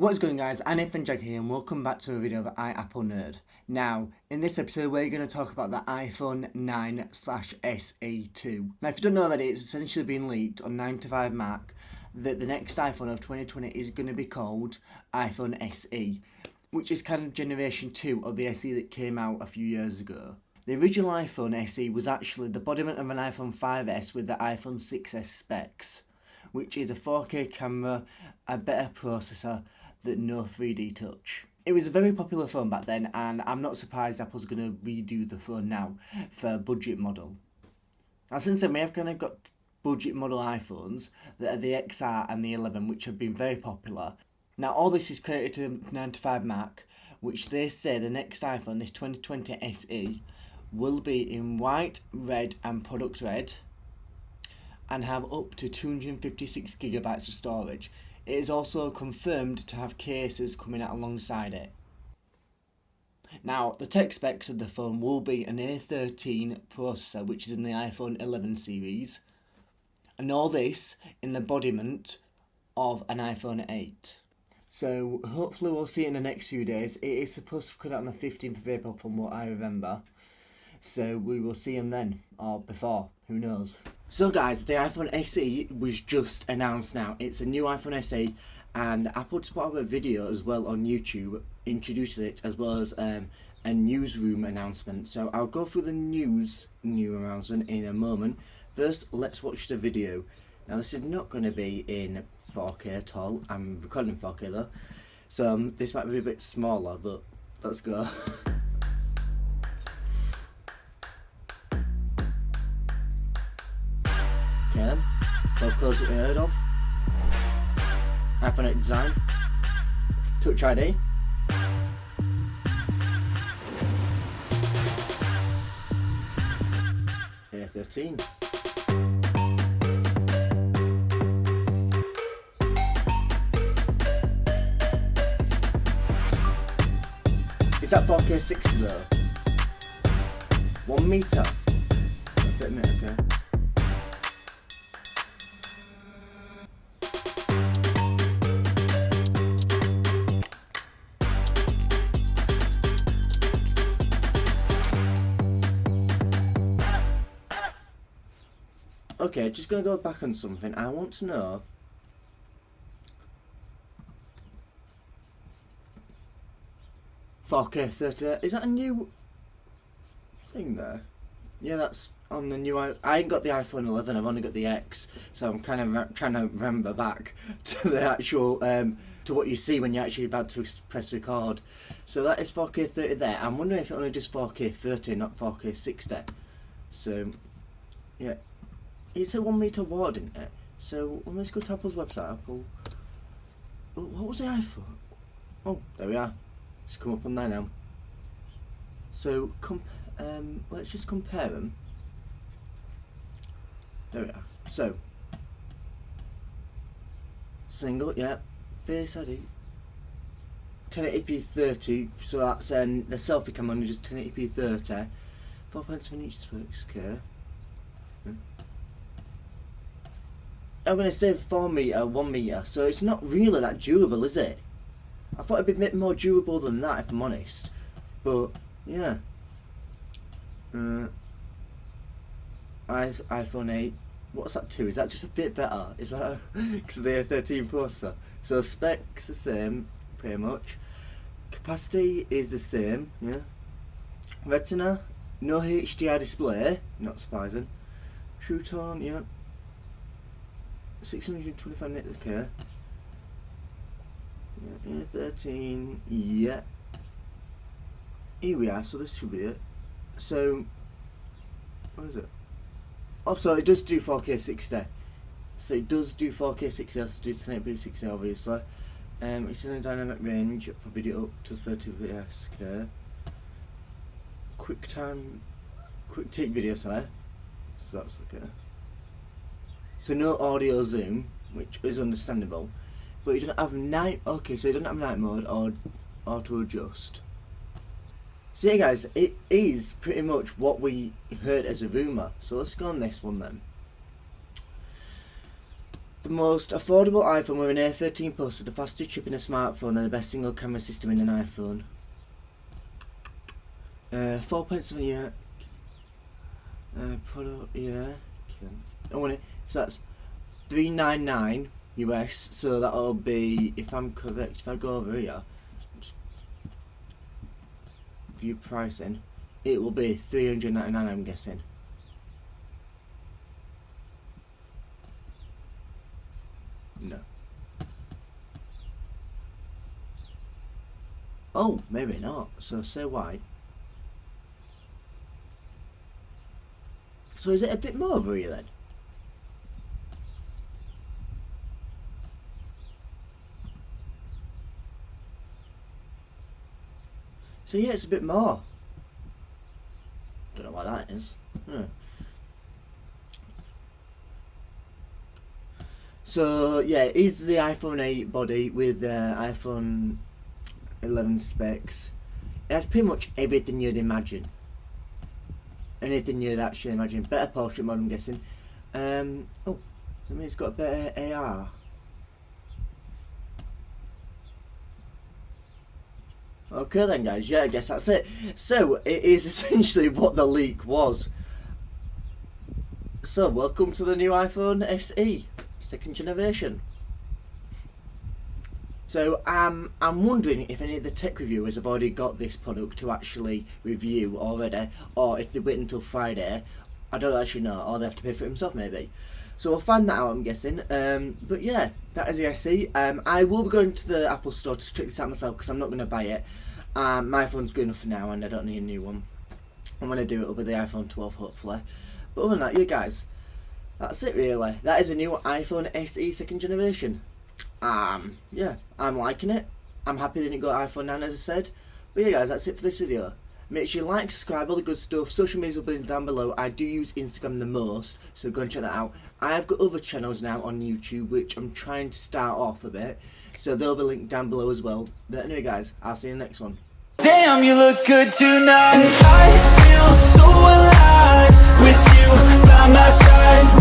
What is going on, guys? iNathanJagger here and welcome back to a video of Apple Nerd. Now, in this episode we're going to talk about the iPhone 9/SE2. Now if you don't know already, it's essentially been leaked on 9to5Mac that the next iPhone of 2020 is going to be called iPhone SE, which is kind of generation 2 of the SE that came out a few years ago. The original iPhone SE was actually the embodiment of an iPhone 5S with the iPhone 6S specs, which is a 4K camera, a better processor, that no 3D touch. It was a very popular phone back then, and I'm not surprised Apple's going to redo the phone now for a budget model. Now since then we have kind of got budget model iPhones that are the XR and the 11, which have been very popular. Now all this is credited to 9to5Mac, which they say the next iPhone, this 2020 SE, will be in white, red and product red and have up to 256GB of storage. It is also confirmed to have cases coming out alongside it. Now, the tech specs of the phone will be an A13 processor, which is in the iPhone 11 series, and all this in the embodiment of an iPhone 8. So, hopefully we'll see it in the next few days. It is supposed to come out on the 15th of April from what I remember. So we will see them then, or before, who knows. So guys, the iPhone SE was just announced now. It's a new iPhone SE, and Apple just put out a video as well on YouTube introducing it, as well as a Newsroom announcement. So I'll go through the new announcement in a moment. First, let's watch the video. Now this is not going to be in 4K at all. I'm recording in 4K though, so this might be a bit smaller, but let's go. Okay then, both colours that we heard of. iPhone 8 design. Touch ID. A13. Is that 4K 60 though? 1 meter. That's it, okay. Okay, just gonna go back on something. I want to know $4K 30. Is that a new thing there? Yeah, that's on the new. I ain't got the iPhone 11. I've only got the X, so I'm kind of trying to remember back to the actual to what you see when you're actually about to press record. So that is 4K 30 there. I'm wondering if it only just 4K 30, not 4K 60. So yeah. It's a 1 meter wide, isn't it? So let's go to Apple's website. Apple. Oh, what was the iPhone? Oh, there we are. It's come up on there now. So let's just compare them. There we are. So single, yeah. Face ID. 1080p 30. So that's the selfie camera only just 1080p 30. 4.7 inch specs. Okay. Yeah. I'm going to say 4 meter, 1 meter, so it's not really that durable, is it? I thought it'd be a bit more durable than that, if I'm honest. But yeah, iPhone 8. What's that to? Is that just a bit better? Is that because of the A13 processor? So specs the same, pretty much. Capacity is the same, yeah. Retina, no HDR display, not surprising. True Tone, yeah. 625 nits, okay. Yeah, A13, yeah. Here we are, so this should be it. So, what is it? Oh, so it does do 4K 60. So it does do 4K 60, that's do 1080p 60 obviously. It's in a dynamic range for video up to 30 fps, okay. Quick take video, sorry. So that's okay. So no audio zoom, which is understandable, but you don't have night. Okay, so you don't have night mode or auto adjust. So yeah, guys, it is pretty much what we heard as a rumour. So let's go on this one then. The the most affordable iPhone with an A13 Plus, the fastest chip in a smartphone, and the best single camera system in an iPhone. 4.7 yeah. Product yeah. I want it. So that's $399 US. So that'll be, if I'm correct, if I go over here, view pricing, it will be $399. I'm guessing. No. Oh, maybe not. So say why. So is it a bit more over here then? So yeah, it's a bit more. Don't know why that is. So yeah, it is the iPhone 8 body with the iPhone 11 specs. It has pretty much everything you'd imagine. Anything you'd actually imagine. Better portrait mode, I'm guessing. Oh, I mean it's got a better AR. Okay then guys, yeah, I guess that's it. So, it is essentially what the leak was. So, welcome to the new iPhone SE, second generation. So, I'm wondering if any of the tech reviewers have already got this product to actually review already, or if they wait until Friday. I don't actually know, or they have to pay for it themselves maybe. So we'll find that out, I'm guessing. But yeah, that is the SE. I will be going to the Apple store to check this out myself because I'm not going to buy it. My phone's good enough for now and I don't need a new one. I'm going to do it up with the iPhone 12 hopefully. But other than that, you guys, that's it really. That is a new iPhone SE second generation. Yeah, I'm liking it. I'm happy they didn't go iPhone 9 as I said. But yeah guys, that's it for this video. Make sure you like, subscribe, all the good stuff. Social media will be down below. I do use Instagram the most, so go and check that out. I have got other channels now on YouTube, which I'm trying to start off a bit. So they'll be linked down below as well. But anyway guys, I'll see you in the next one. Damn, you look good tonight. I feel so alive with you by my side.